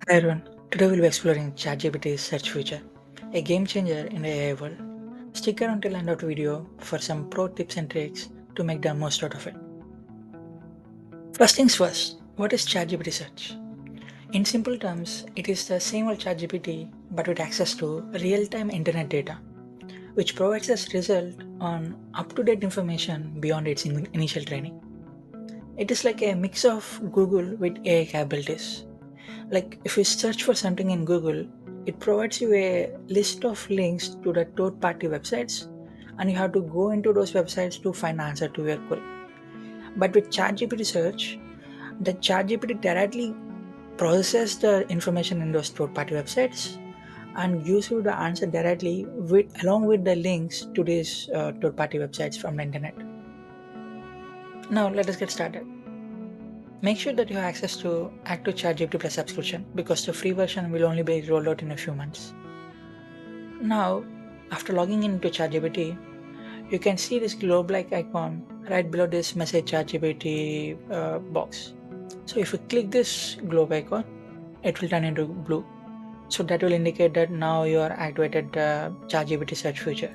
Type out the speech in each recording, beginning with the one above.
Hi everyone, today we'll be exploring ChatGPT's search feature, a game changer in the AI world. Stick around till end of the video for some pro tips and tricks to make the most out of it. First things first, what is ChatGPT search? In simple terms, it is the same old ChatGPT but with access to real-time internet data, which provides us result on up-to-date information beyond its initial training. It is like a mix of Google with AI capabilities. Like if you search for something in Google, it provides you a list of links to the third party websites, and you have to go into those websites to find answer to your query. But with ChatGPT search, the ChatGPT directly processes the information in those third party websites and gives you the answer directly with along with the links to these third party websites from the internet. Now let us get started. Make sure that you have access to active ChatGPT Plus subscription because the free version will only be rolled out in a few months. Now, after logging into ChatGPT, you can see this globe-like icon right below this message ChatGPT box. So if you click this globe icon, it will turn into blue. So that will indicate that now you are activated the ChatGPT search feature.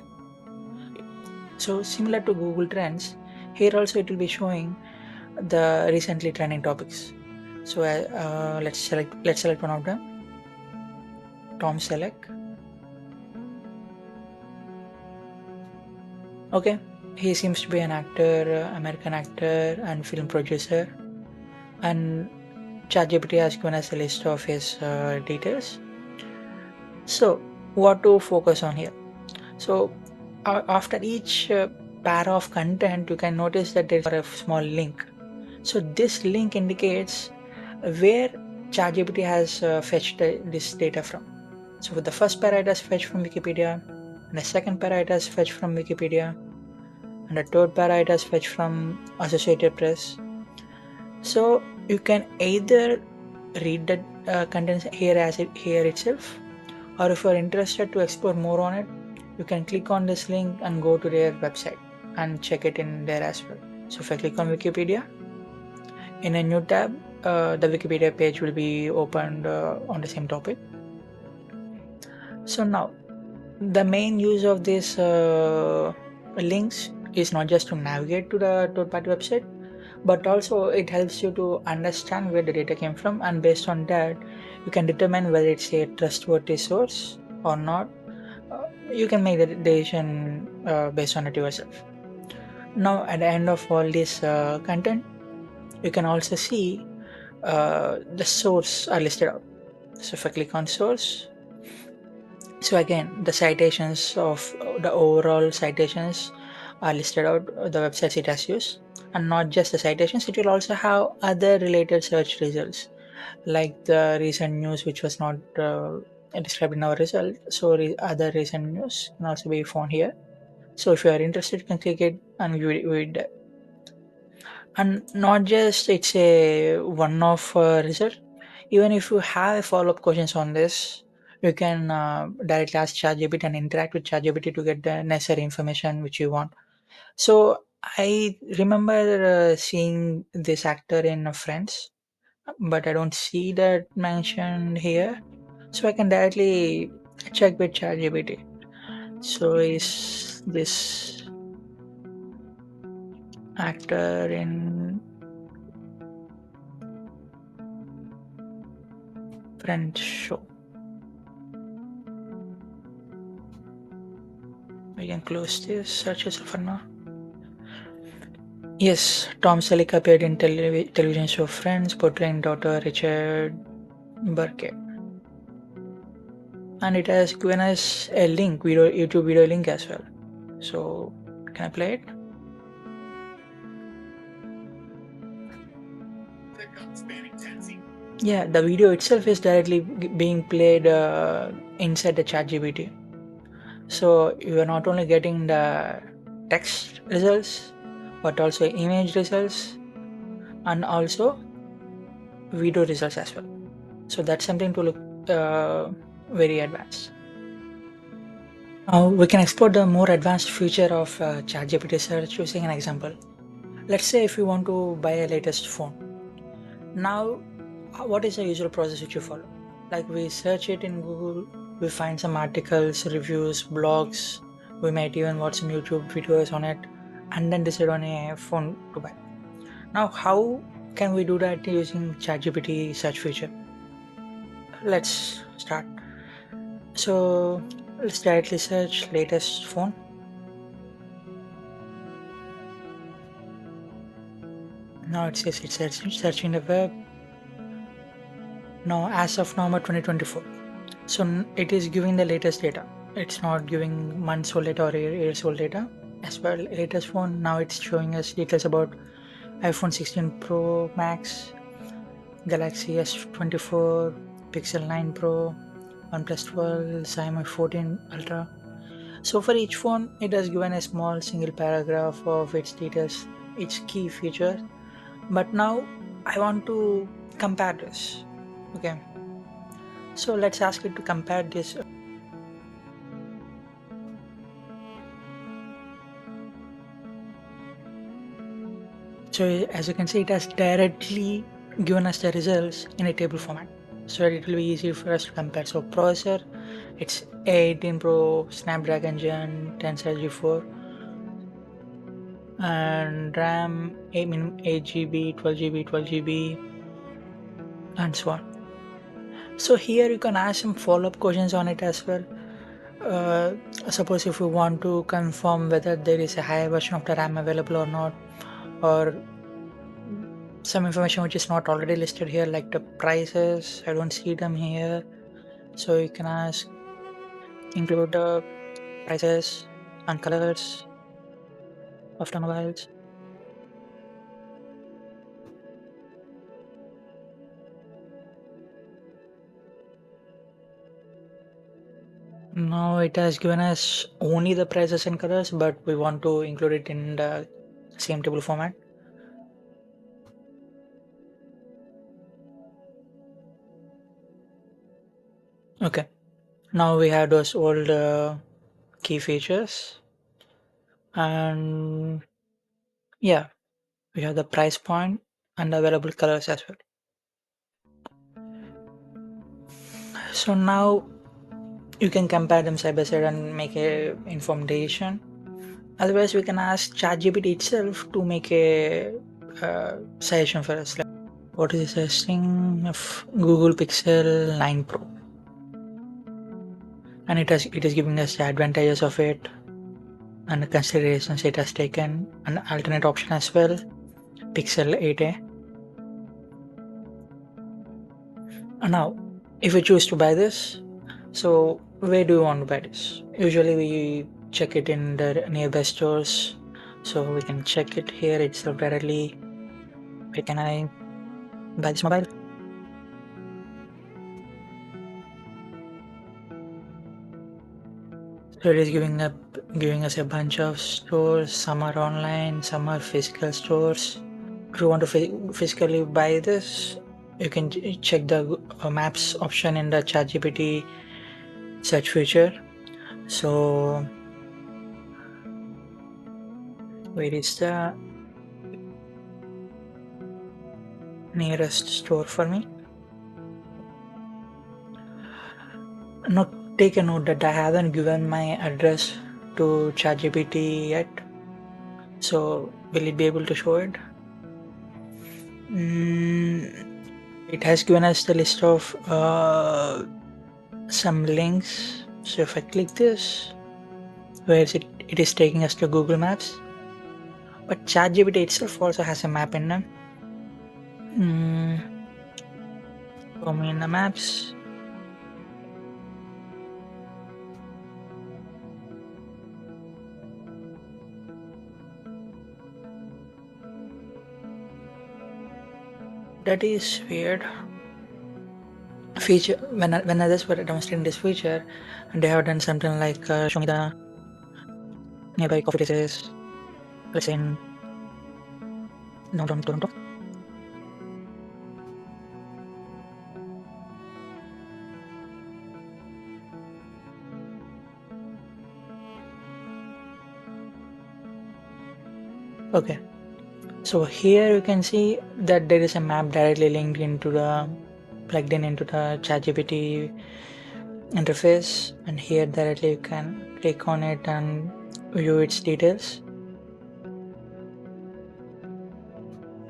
So similar to Google Trends, here also it will be showing the recently trending topics. So let's select one of them. Tom Selleck. Okay, he seems to be an actor, American actor and film producer. And ChatGPT has given us a list of his details. So, what to focus on here? So, after each pair of content, you can notice that there's a small link. So, this link indicates where ChatGPT has fetched this data from. So, the first pair it has fetched from Wikipedia, and the second pair it has fetched from Wikipedia, and the third pair it has fetched from Associated Press. So you can either read the contents here here itself, or if you are interested to explore more on it, you can click on this link and go to their website and check it in there as well. So if I click on Wikipedia, in a new tab, the Wikipedia page will be opened on the same topic. So now the main use of these links is not just to navigate to the third party website, but also it helps you to understand where the data came from, and based on that you can determine whether it's a trustworthy source or not. You can make the decision based on it yourself. Now at the end of all this content, you can also see the source are listed out. So if I click on source, so again the citations of the overall citations are listed out, the websites it has used, and not just the citations, it will also have other related search results like the recent news which was not described in our result. So other recent news can also be found here. So if you are interested, you can click it and view it. And not just it's a one-off result. Even if you have follow-up questions on this, you can directly ask ChatGPT and interact with ChatGPT to get the necessary information which you want. So I remember seeing this actor in Friends, but I don't see that mentioned here. So I can directly check with ChatGPT. So is this actor in Friends show? We can close this search as for now. Yes, Tom Selleck appeared in television show Friends, portraying Dr. Richard Burke. And it has given us a link, YouTube video link as well. So can I play it? Yeah, the video itself is directly being played inside the ChatGPT. So you are not only getting the text results, but also image results and also video results as well. So that's something to look very advanced. Now we can explore the more advanced feature of ChatGPT search using an example. Let's say if you want to buy a latest phone. Now, what is the usual process which you follow? Like we search it in Google, we find some articles, reviews, blogs, we might even watch some YouTube videos on it and then decide on a phone to buy. Now, how can we do that using ChatGPT search feature? Let's start. So let's directly search latest phone. Now it says it's searching the web. Now, as of November 2024, so it is giving the latest data. It's not giving months old data or years old data. As well, latest phone, now it's showing us details about iPhone 16 Pro Max, Galaxy S24, Pixel 9 Pro, OnePlus 12, Xiaomi 14 Ultra. So for each phone, it has given a small single paragraph of its details, its key features. But now I want to compare this. Okay, so let's ask it to compare this. So as you can see, it has directly given us the results in a table format. So it will be easy for us to compare. So processor, it's A18 Pro Snapdragon Gen 10 G4, and RAM 8 GB, 12 GB, 12 GB, and so on. So here you can ask some follow-up questions on it as well. Uh, Suppose if you want to confirm whether there is a higher version of the RAM available or not, or some information which is not already listed here, like the prices, I don't see them here. So you can ask, include the prices and colors of the mobiles. Now it has given us only the prices and colors, but we want to include it in the same table format. Okay, now we have those old key features, and yeah, we have the price point and available colors as well. So now you can compare them side by side and make a informed decision. Otherwise, we can ask ChatGPT itself to make a suggestion for us. Like, what is the suggesting of Google Pixel 9 Pro? And it is giving us the advantages of it and the considerations it has taken, an alternate option as well, Pixel 8a. And now, if we choose to buy this, so where do you want to buy this? Usually we check it in the nearby stores, so we can check it here itself directly. Where can I buy this mobile? So it is giving us a bunch of stores. Some are online, some are physical stores. If you want to physically buy this, you can check the maps option in the ChatGPT search feature. So where is the nearest store for me? Now take a note that I haven't given my address to ChatGPT yet. So will it be able to show it? It has given us the list of some links. So if I click this, where is it? It is taking us to Google Maps. But ChatGPT itself also has a map in them. Show me in the maps. That is weird. Feature when others were demonstrating this feature, they have done something like show me the nearby coffee places. Let's say in downtown Toronto. Okay, so here you can see that there is a map directly linked into the plugged in into the ChatGPT interface, and here directly you can click on it and view its details,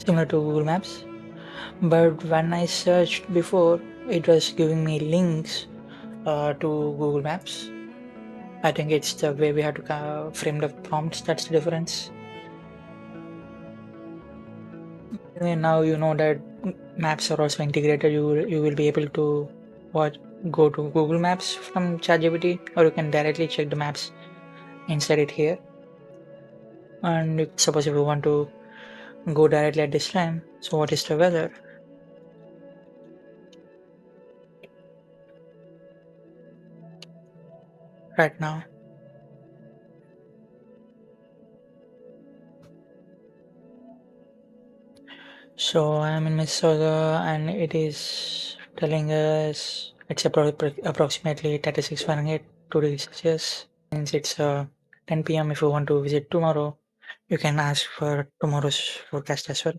similar to Google Maps. But when I searched before, it was giving me links to Google Maps. I think it's the way we have to frame the prompts that's the difference. And now you know that maps are also integrated. You will be able to watch go to Google Maps from ChatGPT, or you can directly check the maps inside it here. And suppose if you want to go directly at this time, so what is the weather right now? So I'm in Minnesota, and it is telling us it's approximately 36 Fahrenheit, 2 degrees Celsius. Since it's 10 p.m., if you want to visit tomorrow, you can ask for tomorrow's forecast as well.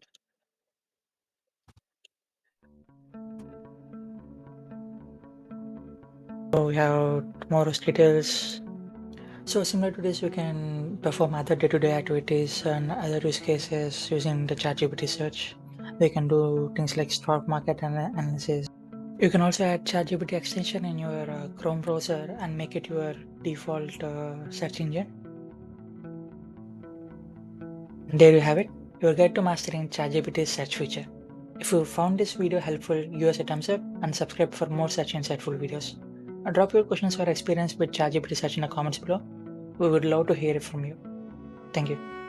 So we have tomorrow's details. So similar to this, we can perform other day-to-day activities and other use cases using the ChatGPT search. We can do things like stock market analysis. You can also add ChatGPT extension in your Chrome browser and make it your default search engine. And there you have it, your guide to mastering ChatGPT's search feature. If you found this video helpful, give us a thumbs up and subscribe for more such insightful videos. Drop your questions or experience with ChatGPT search in the comments below. We would love to hear it from you. Thank you.